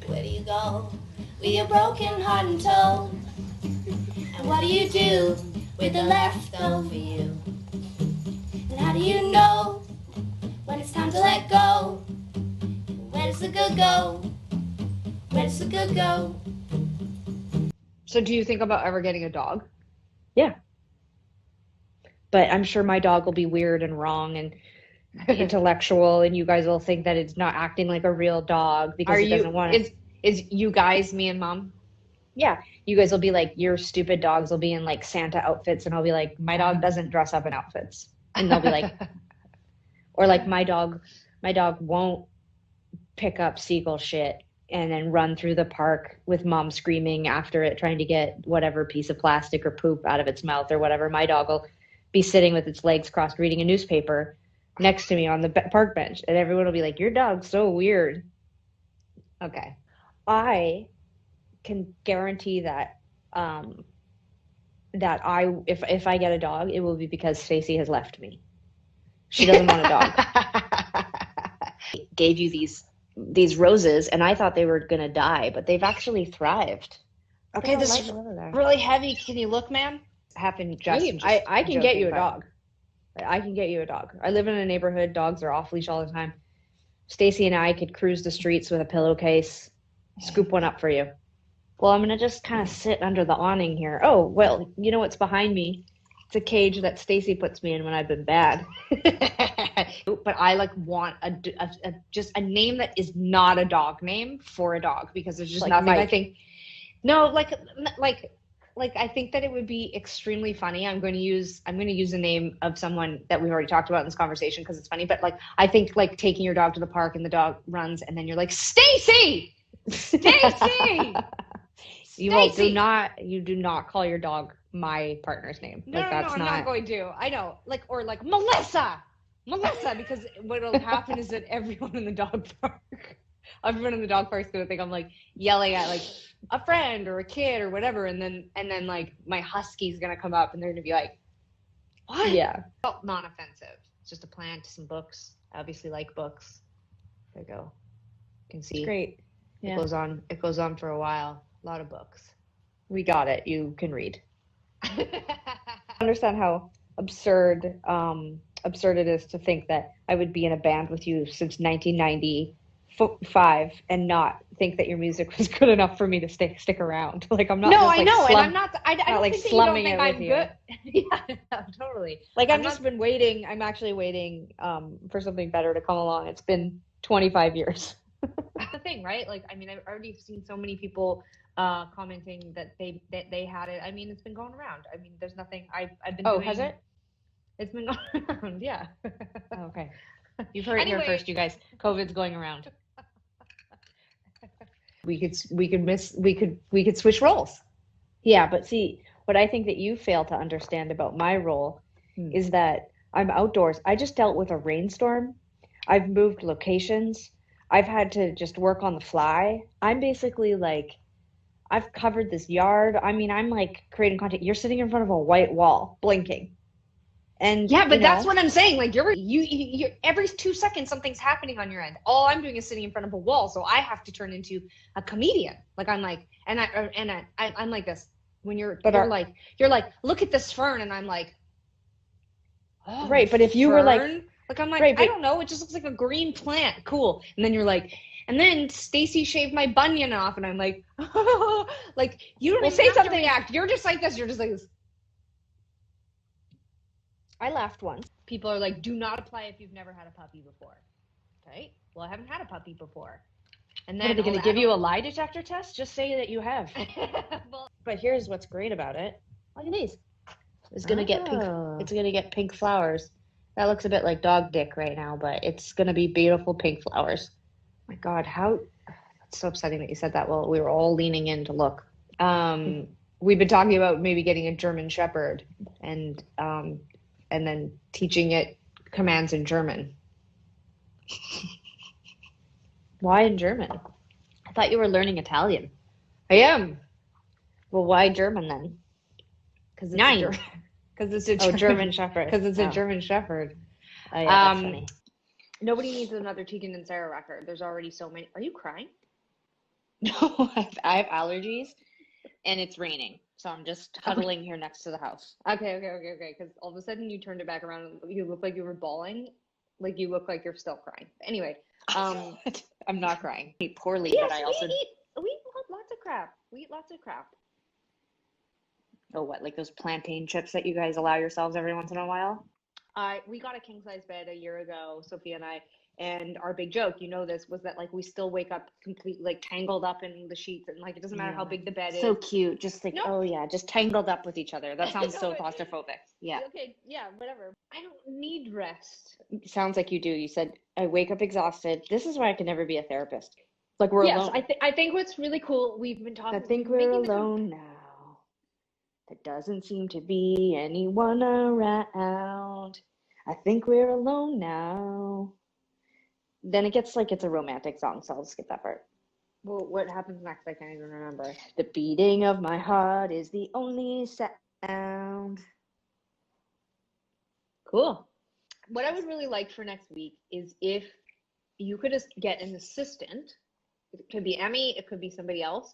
Where do you go with your broken heart and toe? And what do you do with the leftover you? And how do you know when it's time to let go? Where does the good go? Where does the good go? So do you think about ever getting a dog? Yeah. But I'm sure my dog will be weird and wrong and intellectual, and you guys will think that it's not acting like a real dog because Are it you doesn't want to. is you guys, me and mom? Yeah, you guys will be like, your stupid dogs will be in like Santa outfits, and I'll be like, my dog doesn't dress up in outfits. And they'll be like, or like my dog won't pick up seagull shit and then run through the park with mom screaming after it, trying to get whatever piece of plastic or poop out of its mouth or whatever. My dog will be sitting with its legs crossed reading a newspaper next to me on the park bench, and everyone will be like, your dog's so weird. Okay. I can guarantee that if I get a dog, it will be because Stacy has left me. She doesn't want a dog. Gave you these roses, and I thought they were gonna die, but they've actually thrived. Okay, this is really heavy. Can you look, man? Happened just I can get you a dog. I can get you a dog. I live in a neighborhood. Dogs are off leash all the time. Stacy and I could cruise the streets with a pillowcase, scoop one up for you. Well, I'm gonna just kind of sit under the awning here. Oh, well, you know what's behind me? It's a cage that Stacy puts me in when I've been bad. But I like want just a name that is not a dog name for a dog, because there's just Like nothing. Mike. I think no, like I think that it would be extremely funny. I'm going to use the name of someone that we've already talked about in this conversation because it's funny. But like I think like taking your dog to the park and the dog runs and then you're like, Stacy, Stacy. You do not call your dog my partner's name. No, like that's I'm not going to. I know. Or Melissa, because what'll happen is that everyone in the dog park is gonna think I'm like yelling at like a friend or a kid or whatever, and then like my husky's gonna come up and they're gonna be like, what? Yeah. Oh, non-offensive. It's just a plant, some books. I obviously like books. There you go. You can see. It's great. Yeah. It goes on for a while. A lot of books. We got it. You can read. I understand how absurd it is to think that I would be in a band with you since 1995 and not think that your music was good enough for me to stick around. Like I'm not. No, just, I like, know, and I'm not. I don't like think that you don't slumming think it I'm with good. Yeah, totally. Like I've just been waiting. I'm actually waiting for something better to come along. It's been 25 years. That's the thing, right? Like, I mean, I've already seen so many people commenting that they had it. I mean, it's been going around. I mean, there's nothing. I've been. Oh, has it? It's been going around. Yeah. Oh, okay. You've heard it here first, you guys. COVID's going around. We could switch roles. Yeah, but see, what I think that you fail to understand about my role is that I'm outdoors. I just dealt with a rainstorm. I've moved locations. I've had to just work on the fly. I'm basically like, I've covered this yard. I mean, I'm like creating content. You're sitting in front of a white wall, blinking. And yeah, but that's what I'm saying. Like you every 2 seconds something's happening on your end. All I'm doing is sitting in front of a wall, so I have to turn into a comedian. Like I'm like, I'm like this when you're like, look at this fern, and I'm like, oh, right. But if you were like I'm like, right, I don't know, it just looks like a green plant, cool. And then you're like, and then Stacy shaved my bunion off, and I'm like, oh, like you don't even say something. To react. You're just like this. You're just like this. I laughed once. People are like, do not apply if you've never had a puppy before. Okay. Well, I haven't had a puppy before. And then are they going to give you a lie detector test? Just say that you have. But here's what's great about it. Look at these. It's going to get pink. It's going to get pink flowers. That looks a bit like dog dick right now, but it's going to be beautiful pink flowers. Oh my God, it's so upsetting that you said that. Well, we were all leaning in to look. We've been talking about maybe getting a German Shepherd and then teaching it commands in German. Why in German? I thought you were learning Italian. I am. Well, why German then? Because it's a German Shepherd. Because it's a German Shepherd. Oh, yeah, that's funny. Nobody needs another Tegan and Sarah record. There's already so many. Are you crying? No, I have allergies and it's raining. So I'm just huddling here next to the house. Okay. Because all of a sudden you turned it back around and you look like you were bawling. Like you look like you're still crying. Anyway, I'm not crying. I eat poorly, yes, but I also we eat lots of crap. We eat lots of crap. oh what, like those plantain chips that you guys allow yourselves every once in a while? We got a king size bed a year ago, Sophia and I, and our big joke, you know this, was that like we still wake up completely like tangled up in the sheets, and like it doesn't matter how big the bed So is. cute. Just like, No. oh yeah, just tangled up with each other. That sounds No, so but- claustrophobic. Yeah. Okay, yeah, whatever. I don't need rest. Sounds like you do. You said, I wake up exhausted. This is why I can never be a therapist. Like we're Yes, alone. I think what's really cool, we've been talking. I think we've been we're making the alone now. There doesn't seem to be anyone around. I think we're alone now. Then it gets like it's a romantic song, so I'll skip that part. Well, what happens next? I can't even remember. The beating of my heart is the only sound. Cool. What I would really like for next week is if you could just get an assistant. It could be Emmy, it could be somebody else,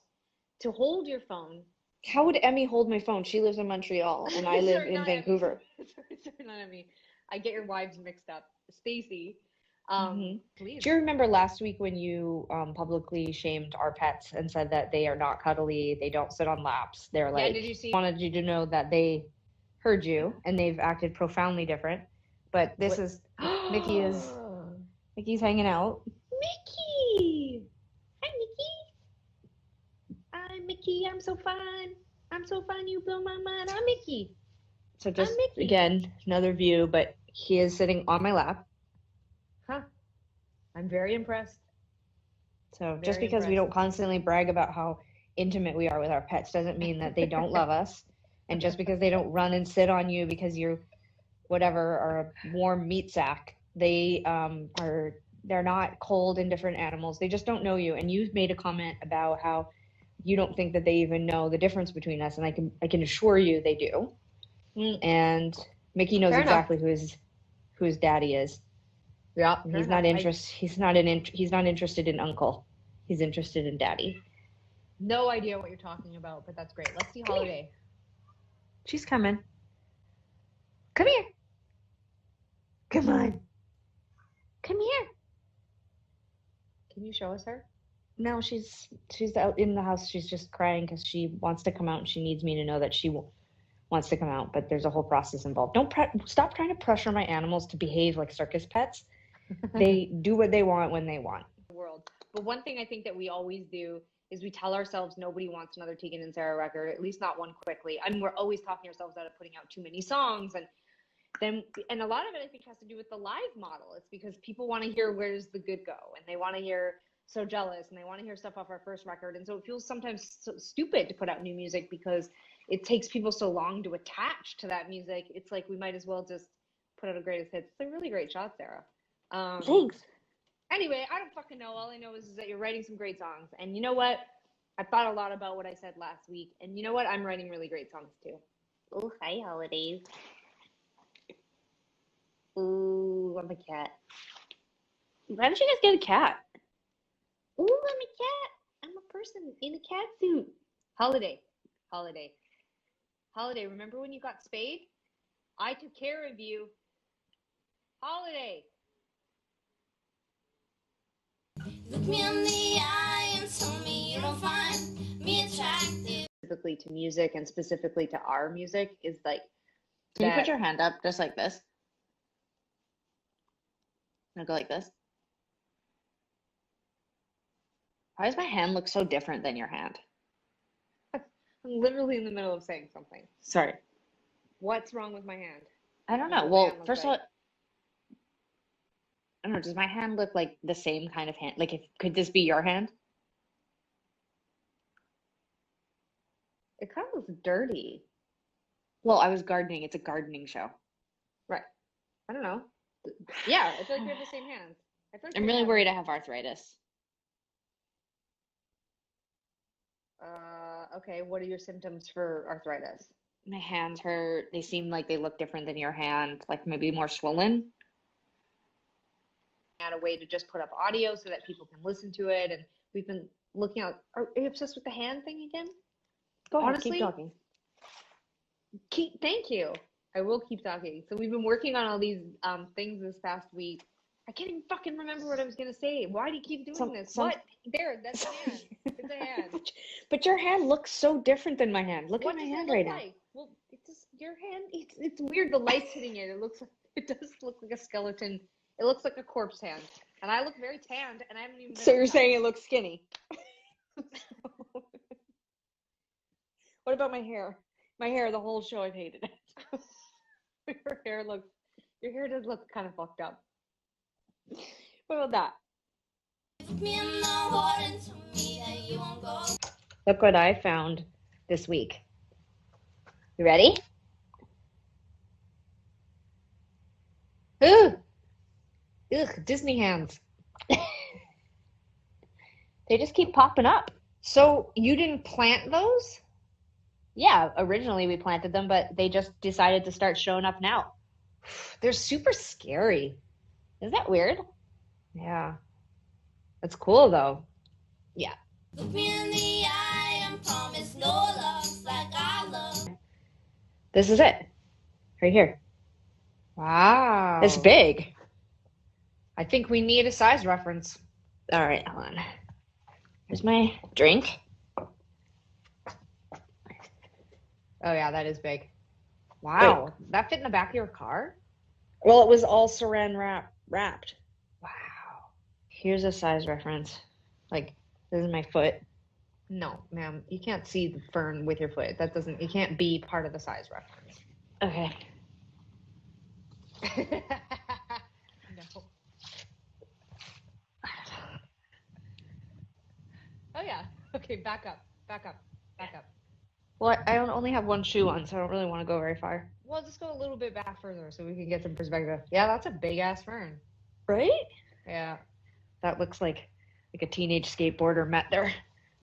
to hold your phone. How would Emmy hold my phone? She lives in Montreal and I live in Vancouver. Sorry, not Emmy. I get your wives mixed up. Stacy, please. Do you remember last week when you publicly shamed our pets and said that they are not cuddly, they don't sit on laps? They're like, did you see? Wanted you to know that they heard you and they've acted profoundly different. But this is Mickey's hanging out. Mickey! Hi, Mickey! Hi, Mickey, I'm so fun. I'm so fun, you blow my mind. I'm Mickey. So just again, another view, but he is sitting on my lap. Huh. I'm very impressed. So just because we don't constantly brag about how intimate we are with our pets doesn't mean that they don't love us. And just because they don't run and sit on you because you're whatever are a warm meat sack, they're not cold, indifferent animals. They just don't know you. And you've made a comment about how you don't think that they even know the difference between us, and I can assure you they do. And Mickey knows exactly who his daddy is. Yeah, He's not interested in uncle. He's interested in daddy. No idea what you're talking about, but that's great. Let's see Holiday. She's coming. Come here. Come on. Come here. Can you show us her? No, she's out in the house. She's just crying because she wants to come out and she needs me to know that she wants to come out. But there's a whole process involved. Stop trying to pressure my animals to behave like circus pets. They do what they want when they want. World. But one thing I think that we always do is we tell ourselves nobody wants another Tegan and Sarah record, at least not one quickly. I mean, we're always talking ourselves out of putting out too many songs, and a lot of it I think has to do with the live model. It's because people want to hear Where's the Good Go, and they want to hear So Jealous, and they want to hear stuff off our first record, and so it feels sometimes so stupid to put out new music because it takes people so long to attach to that music. It's like we might as well just put out a greatest hits. It's a really great shot, Sarah. Thanks. Anyway, I don't fucking know. All I know is that you're writing some great songs. And you know what? I thought a lot about what I said last week. And you know what? I'm writing really great songs too. Oh, hi, Holidays. Ooh, I'm a cat. Why did you guys get a cat? Ooh, I'm a cat. I'm a person in a cat suit. Holiday. Remember when you got spayed? I took care of you. Holiday. Look me in the eye and tell me you don't find me attractive. Specifically to music and specifically to our music is like. Can you put your hand up just like this? I'll go like this. Why does my hand look so different than your hand? I'm literally in the middle of saying something. Sorry. What's wrong with my hand? I don't know. Well, first of all, I don't know. Does my hand look like the same kind of hand? Like, could this be your hand? It kind of looks dirty. Well, I was gardening. It's a gardening show. Right. I don't know. Yeah, I feel like we have the same hands. I'm really worried I have arthritis. Okay. What are your symptoms for arthritis? My hands hurt. They seem like they look different than your hand, like maybe more swollen. At a way to just put up audio so that people can listen to it, and We've been looking at. Are you obsessed with the hand thing again? Go ahead, Honestly, keep talking. Thank you. I will keep talking. So we've been working on all these things this past week. I can't even fucking remember what I was gonna say. Why do you keep doing this? What? There, that's a hand. It's a hand. But your hand looks so different than my hand. Look What at my does it hand look right like? Well, it's just your hand. It's weird. The light's hitting it. It looks like it does look like a skeleton. It looks like a corpse hand. And I look very tanned, and I haven't even. now. So you're saying it looks skinny? What about my hair? My hair, the whole show, I've hated it. Your hair does look kind of fucked up. What about that? Me and the warden told me that you won't go. Look what I found this week. You ready? Ooh. Ugh, Disney hands. They just keep popping up. So you didn't plant those? Yeah, originally we planted them, but they just decided to start showing up now. They're super scary. Isn't that weird? Yeah. That's cool though. Yeah. Look me in the eye and promise no love like I love. This is it. Right here. Wow. It's big. I think we need a size reference. All right, hold on. Here's my drink. Oh yeah, that is big. Wow. Wait. That fit in the back of your car? Well, it was all saran wrapped. Wow. Here's a size reference. Like, this is my foot. No, ma'am. You can't see the fern with your foot. It can't be part of the size reference. Okay. No. Oh yeah. Okay, back up. Well, I only have one shoe on, so I don't really want to go very far. Well, just go a little bit back further so we can get some perspective. Yeah, that's a big ass fern. Right? Yeah. That looks like a teenage skateboarder met their